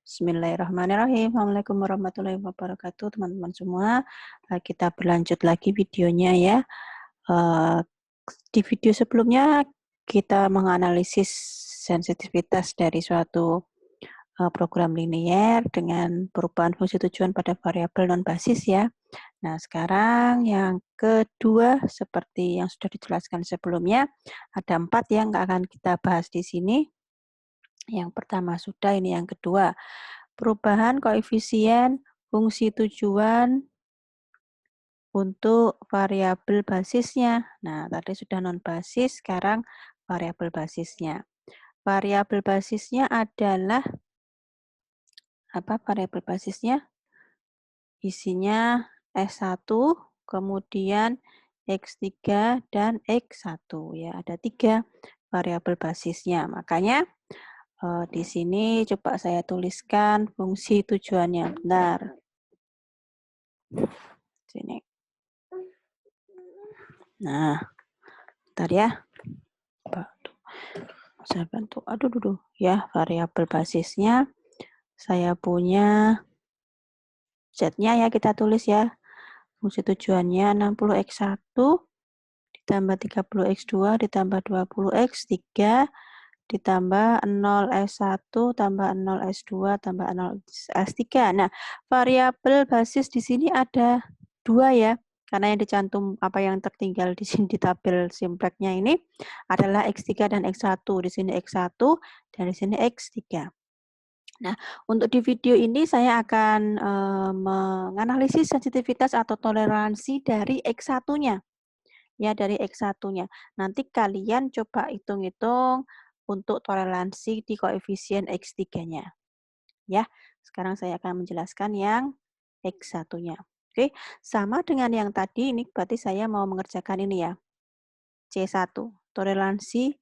Bismillahirrahmanirrahim. Assalamualaikum warahmatullahi wabarakatuh, teman-teman semua. Kita berlanjut lagi videonya ya. Di video sebelumnya kita menganalisis sensitivitas dari suatu program linier dengan perubahan fungsi tujuan pada variabel non-basis ya. Nah, sekarang yang kedua, seperti yang sudah dijelaskan sebelumnya, ada 4 yang akan kita bahas di sini. Yang pertama sudah, ini yang kedua. Perubahan koefisien fungsi tujuan untuk variabel basisnya. Nah, tadi sudah non-basis, sekarang variabel basisnya. Variabel basisnya adalah apa? Variabel basisnya isinya S1, kemudian X3 dan X1 ya. Ada 3 variabel basisnya. Makanya di sini coba saya tuliskan fungsi tujuannya. Bentar. Sini. Nah, bentar ya. Saya bantu. Aduh. Ya, variabel basisnya saya punya Z-nya ya, kita tulis ya. Fungsi tujuannya 60X1 ditambah 30X2 ditambah 20X3 ditambah 0S1 tambah 0S2 tambah 0S3. Nah, variabel basis di sini ada 2 ya. Karena yang dicantum apa yang tertinggal di sini di tabel simpleknya ini adalah X3 dan X1. Di sini X1 dan di sini X3. Nah, untuk di video ini saya akan menganalisis sensitivitas atau toleransi dari X1-nya. Ya, dari X1-nya. Nanti kalian coba hitung-hitung untuk toleransi di koefisien X3-nya. Ya, sekarang saya akan menjelaskan yang X1-nya. Oke, sama dengan yang tadi, ini berarti saya mau mengerjakan ini ya. C1, toleransi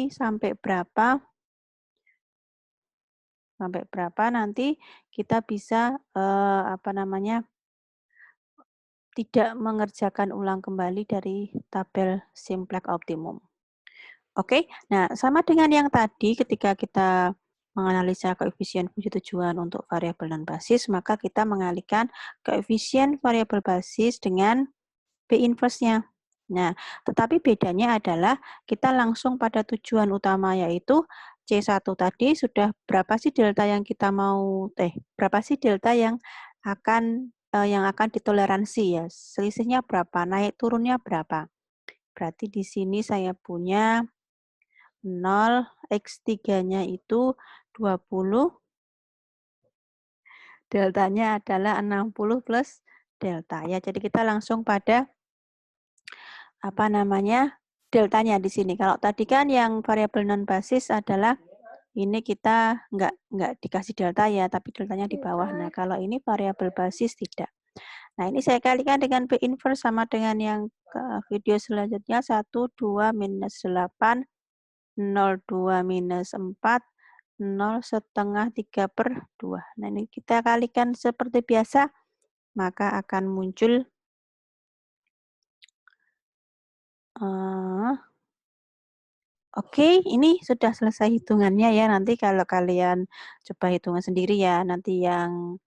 sampai berapa? Sampai berapa nanti kita bisa tidak mengerjakan ulang kembali dari tabel simplek optimum. Oke, nah sama dengan yang tadi ketika kita menganalisa koefisien fungsi tujuan untuk variabel non-basis, maka kita mengalihkan koefisien variabel basis dengan B inverse-nya. Nah, tetapi bedanya adalah kita langsung pada tujuan utama yaitu C1 tadi sudah berapa sih delta yang kita mau, berapa sih delta yang akan ditoleransi ya, selisihnya berapa, naik turunnya berapa. Berarti di sini saya punya 0, X3-nya itu 20, deltanya adalah 60 plus delta. Ya, jadi kita langsung pada deltanya di sini. Kalau tadi kan yang variabel non-basis adalah ini kita nggak dikasih delta ya, tapi deltanya di bawah. Nah, kalau ini variabel basis tidak. Nah, ini saya kalikan dengan B inverse sama dengan yang video selanjutnya. 1, 2, minus 8, 0, 2, minus 4, 0 setengah 3/2. Nah, ini kita kalikan seperti biasa, maka akan muncul oke, ini sudah selesai hitungannya ya. Nanti kalau kalian coba hitungan sendiri ya, nanti yang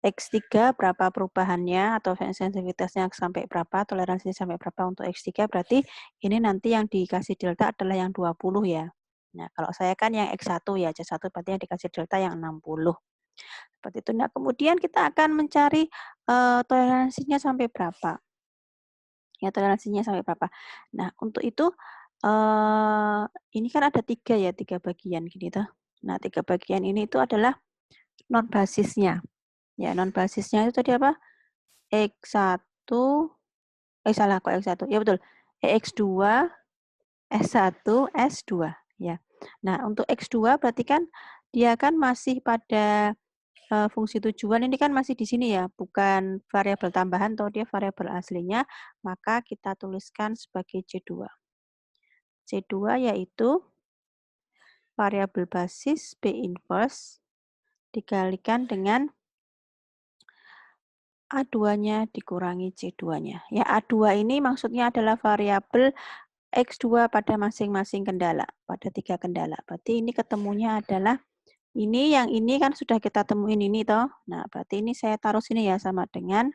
X3 berapa perubahannya atau sensitivitasnya sampai berapa, toleransinya sampai berapa untuk X3, berarti ini nanti yang dikasih delta adalah yang 20 ya. Nah, kalau saya kan yang X1 ya, C1 berarti yang dikasih delta yang 60. Seperti itu. Nah, kemudian kita akan mencari toleransinya sampai berapa. Ya, toleransinya sampai berapa. Nah, untuk itu ini kan ada 3 ya, 3 bagian gini tuh. Nah, 3 bagian ini itu adalah non basisnya. Ya, non basisnya itu tadi apa? X1, salah kok X1. Ya betul. X2, S1, S2 ya. Nah, untuk X2 berarti kan dia kan masih pada fungsi tujuan ini kan masih di sini ya, bukan variabel tambahan atau dia variabel aslinya, maka kita tuliskan sebagai C2. C2 yaitu variabel basis B inverse dikalikan dengan A2-nya dikurangi C2-nya. Ya, A2 ini maksudnya adalah variabel X2 pada masing-masing kendala, pada 3 kendala. Berarti ini ketemunya adalah yang ini kan sudah kita temuin ini toh. Nah, berarti ini saya taruh sini ya, sama dengan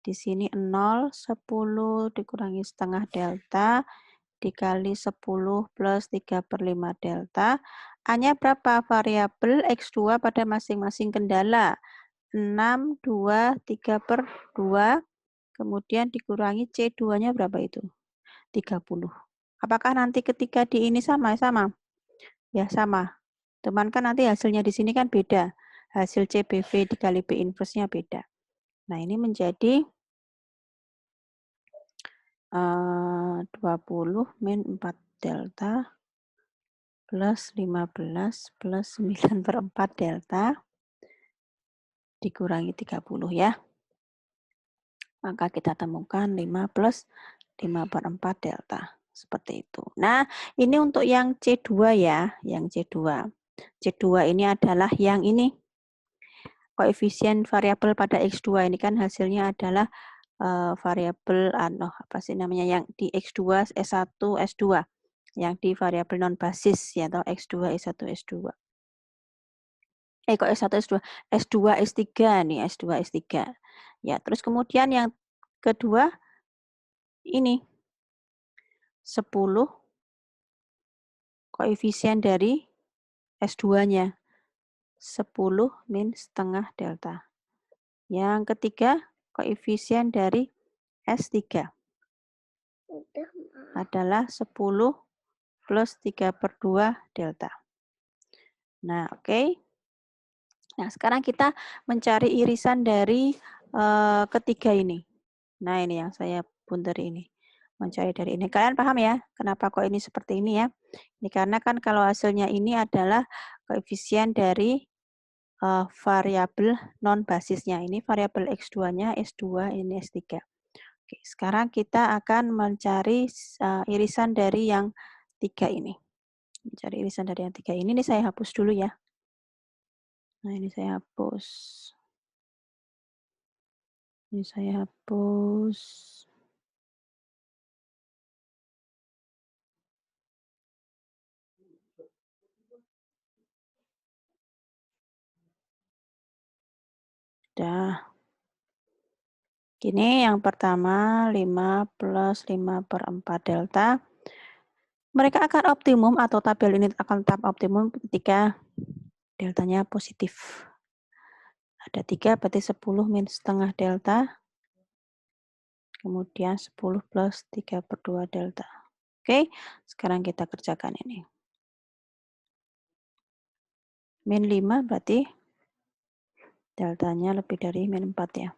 di sini 0, 10 dikurangi setengah delta dikali 10 plus 3/5 delta. A-nya berapa? Variabel X2 pada masing-masing kendala. 6, 2, 3/2. Kemudian dikurangi C2-nya berapa itu? 30. Apakah nanti ketika di ini sama? Sama? Ya, sama. Teman kan nanti hasilnya di sini kan beda. Hasil CBV dikali B inverse-nya beda. Nah, ini menjadi 20 min 4 delta plus 15 plus 9/4 delta dikurangi 30 ya. Maka kita temukan 5 plus 5/4 delta. Seperti itu. Nah, ini untuk yang C2 ya, yang C2. C2 ini adalah yang ini. Koefisien variabel pada X2 ini kan hasilnya adalah variabel apa sih namanya yang di X2, S1, S2. Yang di variabel non basis ya atau X2, S1, S2. Kok S1, S2? S2, S3 nih, S2, S3. Ya, terus kemudian yang kedua ini 10 koefisien dari S2-nya. 10 min setengah delta. Yang ketiga koefisien dari S3 adalah 10 plus 3/2 delta. Nah, oke. Nah, sekarang kita mencari irisan dari ketiga ini. Nah, ini yang saya bunteri ini. Mencari dari ini. Kalian paham ya? Kenapa kok ini seperti ini ya? Ini karena kan kalau hasilnya ini adalah koefisien dari variabel non basisnya. Ini variabel X2-nya S2, ini S3. Oke, sekarang kita akan mencari irisan dari yang 3 ini. Mencari irisan dari yang 3 ini saya hapus dulu ya. Nah, ini saya hapus. Ini saya hapus. Udah. Gini, yang pertama 5 plus 5/4 delta. Mereka akan optimum atau tabel ini akan tetap optimum ketika deltanya positif. Ada 3 berarti 10 min setengah delta. Kemudian 10 plus 3/2 delta. Oke, sekarang kita kerjakan ini. Min 5 berarti deltanya lebih dari min 4 ya.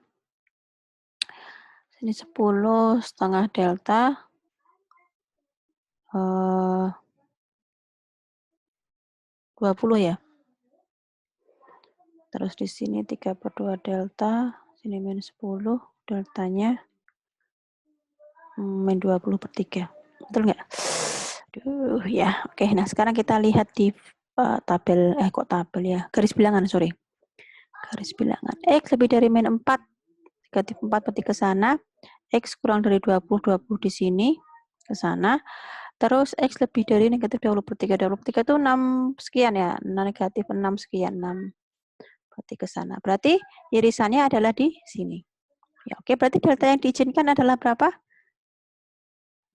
Sini 10 setengah delta. 20 ya. Terus di sini 3/2 delta, sini min 10, deltanya min 20/3. Betul nggak? Aduh, ya. Oke, nah sekarang kita lihat di tabel, kok tabel ya, garis bilangan, sorry. Garis bilangan. X lebih dari min 4, negatif 4 berarti ke sana. X kurang dari 20, 20 di sini, ke sana. Terus X lebih dari negatif 20/3. 20/3 itu 6 sekian ya. Negatif 6 sekian. 6 berarti ke sana. Berarti irisannya adalah di sini. Ya, oke, berarti delta yang diizinkan adalah berapa?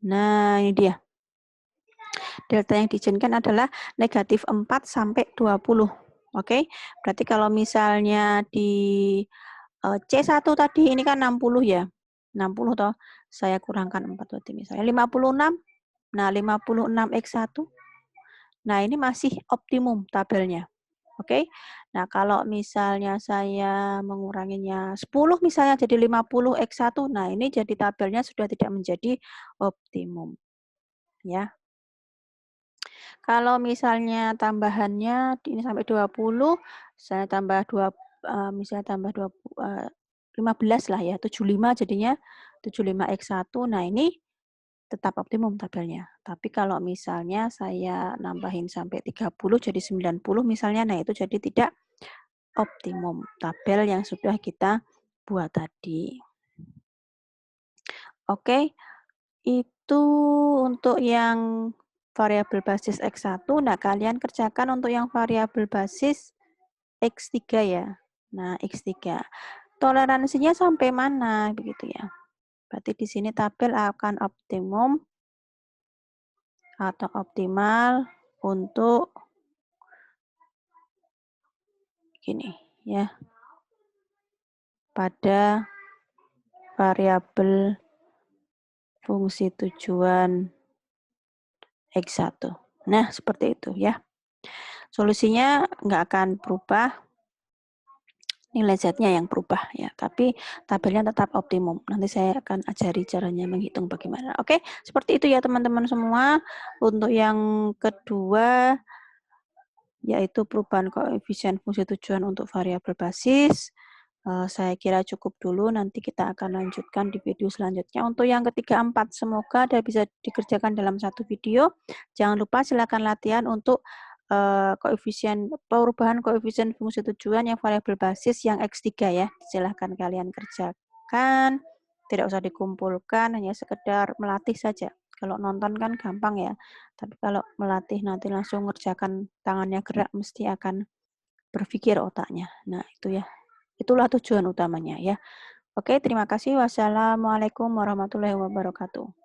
Nah, ini dia. Delta yang diizinkan adalah negatif 4 sampai 20. Oke, berarti kalau misalnya di C1 tadi ini kan 60 ya. 60 toh. Saya kurangkan 4 berarti misalnya 56. Nah, 56x1. Nah, ini masih optimum tabelnya. Oke. Nah, kalau misalnya saya menguranginya 10 misalnya jadi 50x1. Nah, ini jadi tabelnya sudah tidak menjadi optimum. Ya. Kalau misalnya tambahannya ini sampai 20, saya tambah 2 misalnya tambah 15 lah ya, 75 jadinya 75x1. Nah, ini tetap optimum tabelnya. Tapi kalau misalnya saya nambahin sampai 30 jadi 90 misalnya, nah itu jadi tidak optimum tabel yang sudah kita buat tadi. Oke, itu untuk yang variabel basis X1. Nah, kalian kerjakan untuk yang variabel basis X3 ya. Nah, X3. Toleransinya sampai mana begitu ya. Berarti di sini tabel akan optimum atau optimal untuk gini ya. Pada variabel fungsi tujuan X1. Nah, seperti itu ya. Solusinya nggak akan berubah, nilai Z-nya yang berubah ya, tapi tabelnya tetap optimum. Nanti saya akan ajari caranya menghitung bagaimana. Oke, seperti itu ya teman-teman semua. Untuk yang kedua, yaitu perubahan koefisien fungsi tujuan untuk variabel basis. Saya kira cukup dulu, nanti kita akan lanjutkan di video selanjutnya. Untuk yang ketiga, 4, semoga bisa dikerjakan dalam satu video. Jangan lupa silakan latihan untuk perubahan koefisien fungsi tujuan yang variabel basis yang X3 ya. Silahkan kalian kerjakan, tidak usah dikumpulkan, hanya sekedar melatih saja. Kalau nonton kan gampang ya, tapi kalau melatih nanti langsung ngerjakan, tangannya gerak, mesti akan berpikir otaknya. Nah, itu ya. Itulah tujuan utamanya ya. Oke, terima kasih. Wassalamualaikum warahmatullahi wabarakatuh.